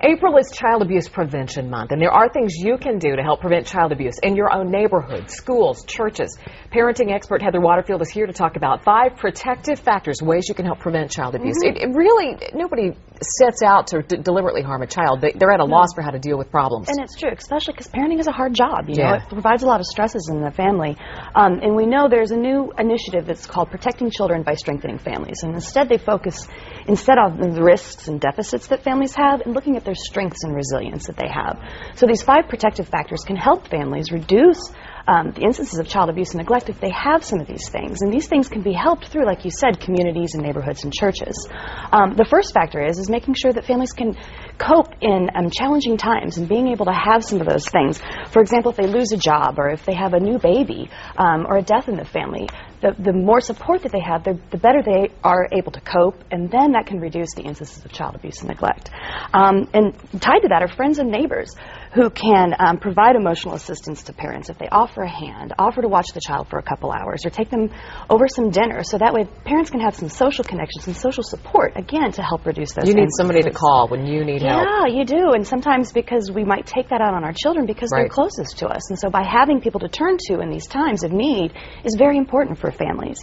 April is Child Abuse Prevention Month, and there are things you can do to help prevent child abuse in your own neighborhood, schools, churches. Parenting expert Heather Waterfield is here to talk about 5 protective factors, ways you can help prevent child abuse. It really, nobody sets out to deliberately harm a child. They're at a loss for how to deal with problems. And it's true, especially because parenting is a hard job. You know, it provides a lot of stresses in the family. And we know there's a new initiative that's called Protecting Children by Strengthening Families. And instead they focus on the risks and deficits that families have and looking at their strengths and resilience that they have. So these 5 protective factors can help families reduce the instances of child abuse and neglect if they have some of these things. And these things can be helped through, like you said, communities and neighborhoods and churches. The first factor is making sure that families can cope in challenging times and being able to have some of those things. For example, if they lose a job or if they have a new baby or a death in the family, the more support that they have, the better they are able to cope, and then that can reduce the instances of child abuse and neglect. And tied to that are friends and neighbors who can provide emotional assistance to parents if they offer a hand, offer to watch the child for a couple hours, or take them over some dinner, so that way parents can have some social connections and social support, again, to help reduce those. You need somebody to call when you need help. Yeah, you do, and sometimes because we might take that out on our children because they're closest to us, and so by having people to turn to in these times of need is very important for families.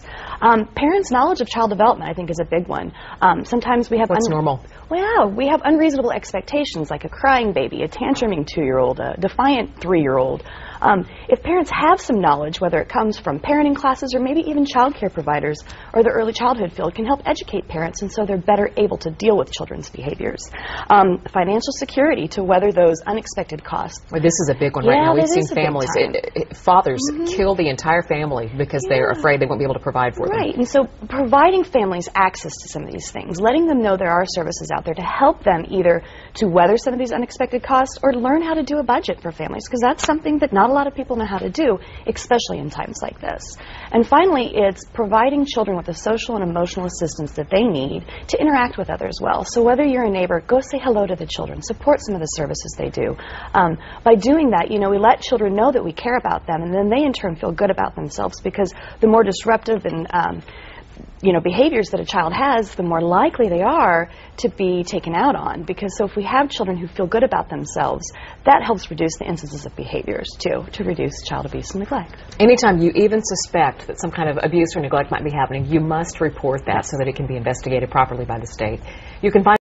Parents' knowledge of child development, I think, is a big one. Sometimes we have... What's normal? Well, we have unreasonable expectations, like a crying baby, a tantruming 2-year-old, a defiant 3-year-old. If parents have some knowledge, whether it comes from parenting classes or maybe even child care providers or the early childhood field, can help educate parents, and so they're better able to deal with children's behaviors. Financial security to weather those unexpected costs. Well, this is a big one right now. We've seen families, fathers kill the entire family because they're afraid they won't be able to provide for them. Right, and so providing families access to some of these things, letting them know there are services out there to help them either to weather some of these unexpected costs or to learn how to do a budget for families, because that's something that not a lot of people know how to do, especially in times like this. And finally, it's providing children with the social and emotional assistance that they need to interact with others well. So whether you're a neighbor, go say hello to the children, support some of the services they do. By doing that, we let children know that we care about them, and then they in turn feel good about themselves, because the more disruptive and behaviors that a child has, the more likely they are to be taken out on. Because so if we have children who feel good about themselves, that helps reduce the instances of behaviors too, to reduce child abuse and neglect. Anytime you even suspect that some kind of abuse or neglect might be happening, you must report that so that it can be investigated properly by the state. You can find